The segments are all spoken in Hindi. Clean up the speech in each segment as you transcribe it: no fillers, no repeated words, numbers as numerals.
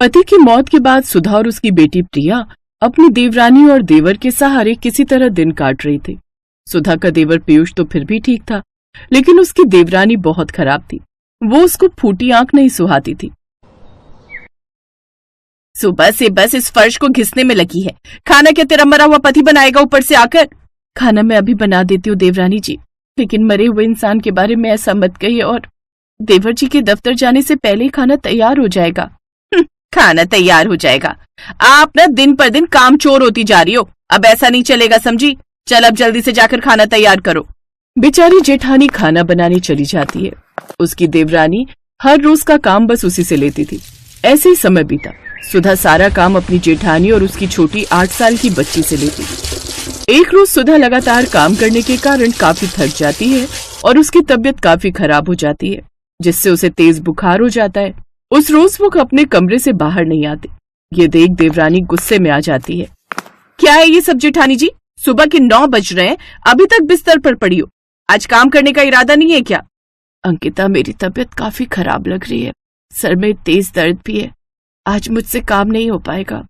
पति की मौत के बाद सुधा और उसकी बेटी प्रिया अपनी देवरानी और देवर के सहारे किसी तरह दिन काट रही थी। सुधा का देवर पीयूष तो फिर भी ठीक था, लेकिन उसकी देवरानी बहुत खराब थी। वो उसको फूटी आंख नहीं सुहाती थी। सुबह से बस इस फर्श को घिसने में लगी है। खाना क्या तेरा मरा हुआ पति बनाएगा ऊपर से आकर? खाना मैं अभी बना देती हूँ देवरानी जी, लेकिन मरे हुए इंसान के बारे में ऐसा मत कहिए, और देवर जी के दफ्तर जाने से पहले ही खाना तैयार हो जाएगा। खाना तैयार हो जाएगा? आप ना दिन पर दिन काम चोर होती जा रही हो। अब ऐसा नहीं चलेगा, समझी? चल अब जल्दी से जाकर खाना तैयार करो। बेचारी जेठानी खाना बनाने चली जाती है। उसकी देवरानी हर रोज का काम बस उसी से लेती थी। ऐसे ही समय बीता। सुधा सारा काम अपनी जेठानी और उसकी छोटी 8 साल की बच्ची से लेती थी। एक रोज सुधा लगातार काम करने के कारण काफी थक जाती है और उसकी तबीयत काफी खराब हो जाती है, जिससे उसे तेज बुखार हो जाता है। उस रोज वो अपने कमरे से बाहर नहीं आती। ये देख देवरानी गुस्से में आ जाती है। क्या है ये सब जेठानी जी? सुबह के 9 बज रहे हैं, अभी तक बिस्तर पर पड़ी हो। आज काम करने का इरादा नहीं है क्या? अंकिता, मेरी तबीयत काफी खराब लग रही है। सर में तेज दर्द भी है। आज मुझसे काम नहीं हो पाएगा।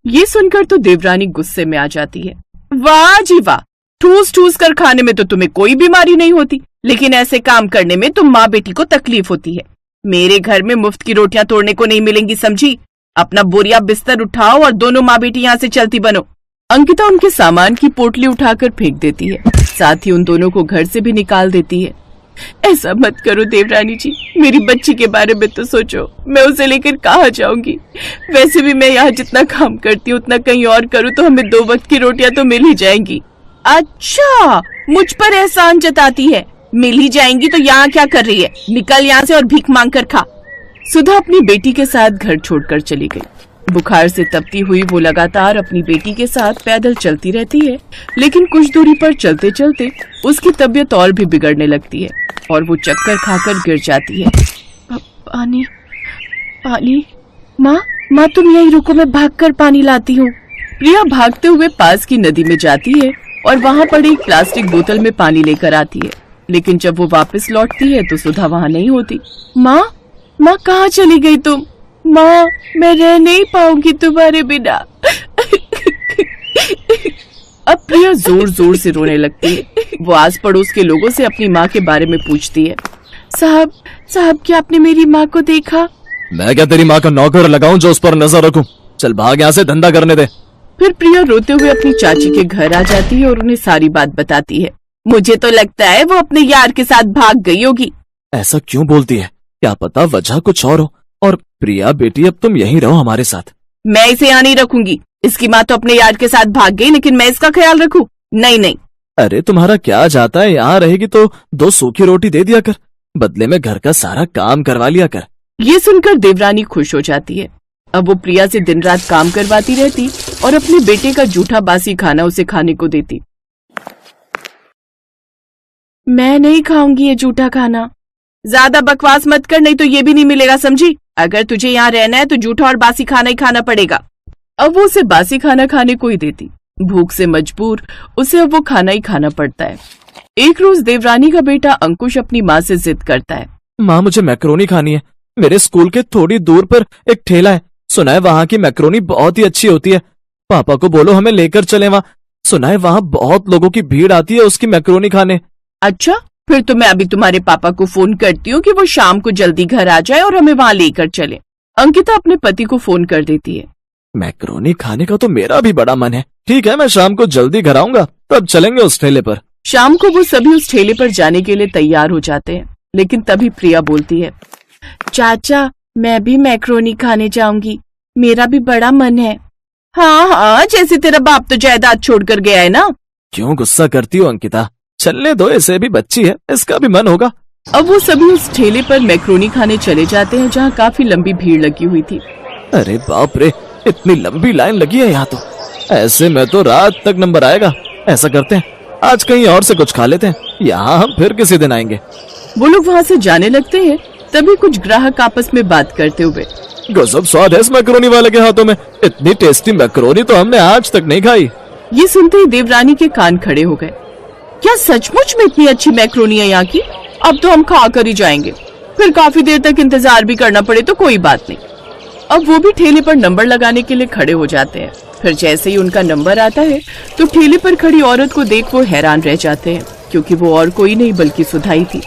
ये सुनकर तो देवरानी गुस्से में आ जाती है। वाह जी वाह, ठूस ठूस कर खाने में तो तुम्हें कोई बीमारी नहीं होती, लेकिन ऐसे काम करने में तुम माँ बेटी को तकलीफ होती है। मेरे घर में मुफ्त की रोटियां तोड़ने को नहीं मिलेंगी, समझी? अपना बोरिया बिस्तर उठाओ और दोनों माँ बेटी यहाँ से चलती बनो। अंकिता उनके सामान की पोटली उठाकर फेंक देती है, साथ ही उन दोनों को घर से भी निकाल देती है। ऐसा मत करो देवरानी जी, मेरी बच्ची के बारे में तो सोचो। मैं उसे लेकर कहाँ जाऊंगी? वैसे भी मैं यहाँ जितना काम करती हूँ उतना कहीं और करूँ तो हमें 2 वक्त की रोटियां तो मिल ही जाएंगी। अच्छा, मुझ पर एहसान जताती है। मिल ही जाएंगी तो यहाँ क्या कर रही है? निकल यहाँ से और भीख मांग कर खा। सुधा अपनी बेटी के साथ घर छोड़कर चली गई। बुखार से तपती हुई वो लगातार अपनी बेटी के साथ पैदल चलती रहती है, लेकिन कुछ दूरी पर चलते चलते उसकी तबीयत और भी बिगड़ने लगती है और वो चक्कर खाकर गिर जाती है। पानी पानी, माँ तुम यहीं रुको, मैं भागकर पानी लाती हूँ। प्रिया भागते हुए पास की नदी में जाती है और वहाँ पड़ी एक प्लास्टिक बोतल में पानी लेकर आती है, लेकिन जब वो वापस लौटती है तो सुधा वहाँ नहीं होती। माँ कहाँ चली गई तुम? माँ, मैं रह नहीं पाऊंगी तुम्हारे बिना। अब प्रिया जोर जोर से रोने लगती है। वो आस पड़ोस के लोगों से अपनी माँ के बारे में पूछती है। साहब क्या आपने मेरी माँ को देखा? मैं क्या तेरी माँ का नौकर लगाऊं जो उस पर नजर रखूं? चल भाग यहाँ से, धंधा करने दे। फिर प्रिया रोते हुए अपनी चाची के घर आ जाती है और उन्हें सारी बात बताती है। मुझे तो लगता है वो अपने यार के साथ भाग गई होगी। ऐसा क्यों बोलती है? क्या पता वजह कुछ और हो। और प्रिया बेटी, अब तुम यहीं रहो हमारे साथ। मैं इसे यहाँ नहीं रखूंगी। इसकी माँ तो अपने यार के साथ भाग गई, लेकिन मैं इसका ख्याल रखूं? नहीं। अरे तुम्हारा क्या जाता है, यहाँ रहेगी तो 2 सूखी रोटी दे दिया कर, बदले में घर का सारा काम करवा लिया कर। ये सुनकर देवरानी खुश हो जाती है। अब वो प्रिया से दिन रात काम करवाती रहती और अपने बेटे का जूठा बासी खाना उसे खाने को देती। मैं नहीं खाऊंगी ये जूठा खाना। ज्यादा बकवास मत कर, नहीं तो ये भी नहीं मिलेगा, समझी? अगर तुझे यहाँ रहना है तो जूठा और बासी खाना ही खाना पड़ेगा। अब वो उसे बासी खाना खाने को ही देती। भूख से मजबूर उसे अब वो खाना ही खाना पड़ता है। एक रोज देवरानी का बेटा अंकुश अपनी माँ से जिद करता है। माँ, मुझे मैक्रोनी खानी है। मेरे स्कूल के थोड़ी दूर पर एक ठेला है, सुना है वहाँ की मैक्रोनी बहुत ही अच्छी होती है। पापा को बोलो हमें लेकर चले वहाँ। सुना है वहाँ बहुत लोगों की भीड़ आती है उसकी मैक्रोनी खाने। अच्छा, फिर तो मैं अभी तुम्हारे पापा को फोन करती हूँ कि वो शाम को जल्दी घर आ जाए और हमें वहाँ लेकर चले। अंकिता अपने पति को फोन कर देती है। मैक्रोनी खाने का तो मेरा भी बड़ा मन है। ठीक है, मैं शाम को जल्दी घर आऊंगा, तब चलेंगे उस ठेले पर। शाम को वो सभी उस ठेले पर जाने के लिए तैयार हो जाते हैं, लेकिन तभी प्रिया बोलती है। चाचा, मैं भी मैक्रोनी खाने जाऊंगी, मेरा भी बड़ा मन है। हाँ, जैसे तेरा बाप तो जायदाद छोड़कर गया है ना। क्यों गुस्सा करती हो अंकिता? चलने दो, इसे भी बच्ची है, इसका भी मन होगा। अब वो सभी उस ठेले पर मैक्रोनी खाने चले जाते हैं, जहाँ काफी लंबी भीड़ लगी हुई थी। अरे बाप रे, इतनी लंबी लाइन लगी है यहाँ तो। ऐसे में तो रात तक नंबर आएगा। ऐसा करते हैं, आज कहीं और से कुछ खा लेते हैं, यहाँ हम फिर किसी दिन आएंगे। वो लोग वहाँ से जाने लगते हैं, तभी कुछ ग्राहक आपस में बात करते हुए। गजब स्वाद है इस मैक्रोनी वाले के हाथों में। इतनी टेस्टी मैक्रोनी तो हमने आज तक नहीं खाई। ये सुनते ही देवरानी के कान खड़े हो गए। क्या सचमुच में इतनी अच्छी मैक्रोनी है यहाँ की? अब तो हम खा कर ही जाएंगे, फिर काफी देर तक इंतजार भी करना पड़े तो कोई बात नहीं। अब वो भी ठेले पर नंबर लगाने के लिए खड़े हो जाते हैं। फिर जैसे ही उनका नंबर आता है तो ठेले पर खड़ी औरत को देख वो हैरान रह जाते हैं, क्योंकि वो और कोई नहीं बल्कि सुधा ही थी।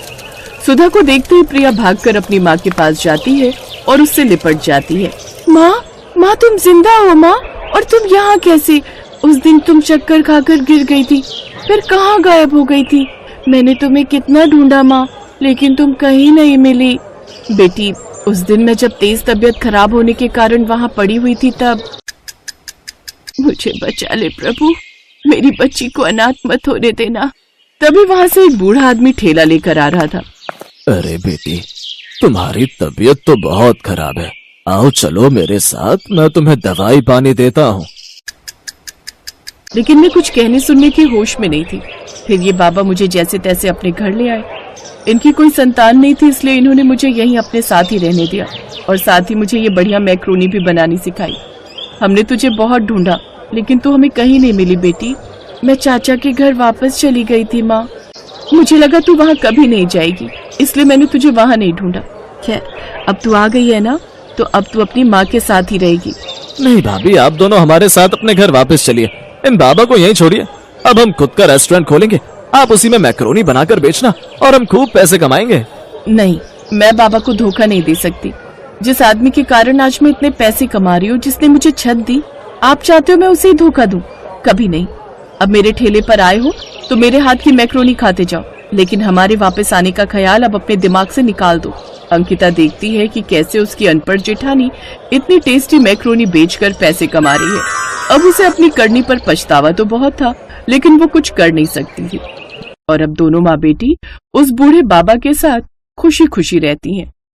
सुधा को देखते ही प्रिया भागकर अपनी माँ के पास जाती है और उससे लिपट जाती है। माँ तुम जिंदा हो माँ? और तुम यहाँ कैसे? उस दिन तुम चक्कर खाकर गिर गई थी, फिर कहाँ गायब हो गई थी? मैंने तुम्हें कितना ढूंढा माँ, लेकिन तुम कहीं नहीं मिली। बेटी, उस दिन मैं जब तेज तबीयत खराब होने के कारण वहाँ पड़ी हुई थी तब। मुझे बचा ले प्रभु, मेरी बच्ची को अनाथ मत होने देना। तभी वहाँ से एक बूढ़ा आदमी ठेला लेकर आ रहा था। अरे बेटी, तुम्हारी तबीयत तो बहुत खराब है, आओ चलो मेरे साथ, मैं तुम्हें दवाई पानी देता हूँ। लेकिन मैं कुछ कहने सुनने की होश में नहीं थी। फिर ये बाबा मुझे जैसे तैसे अपने घर ले आए। इनकी कोई संतान नहीं थी, इसलिए इन्होंने मुझे यहीं अपने साथ ही रहने दिया और साथ ही मुझे ये बढ़िया मैक्रोनी भी बनानी सिखाई। हमने तुझे बहुत ढूंढा, लेकिन तू हमें कहीं नहीं मिली बेटी। मैं चाचा के घर वापस चली गई थी माँ। मुझे लगा तू वहाँ कभी नहीं जाएगी, इसलिए मैंने तुझे वहाँ नहीं ढूंढा। खैर, अब तू आ गई है ना, तो अब तू अपनी माँ के साथ ही रहेगी। नहीं भाभी, आप दोनों हमारे साथ अपने घर वापस चलिए, इन बाबा को यहीं छोड़िए। अब हम खुद का रेस्टोरेंट खोलेंगे, आप उसी में मैक्रोनी बनाकर बेचना और हम खूब पैसे कमाएंगे। नहीं, मैं बाबा को धोखा नहीं दे सकती। जिस आदमी के कारण आज मैं इतने पैसे कमा रही हूँ, जिसने मुझे छत दी, आप चाहते हो मैं उसे ही धोखा दूं? कभी नहीं। अब मेरे ठेले पर आए हो तो मेरे हाथ की मैक्रोनी खाते जाओ, लेकिन हमारे वापस आने का ख्याल अब अपने दिमाग से निकाल दो। अंकिता देखती है कि कैसे उसकी अनपढ़ जेठानी इतनी टेस्टी मैक्रोनी बेचकर पैसे कमा रही है। अब उसे अपनी करनी पर पछतावा तो बहुत था, लेकिन वो कुछ कर नहीं सकती थी। और अब दोनों माँ बेटी उस बूढ़े बाबा के साथ खुशी खुशी रहती हैं।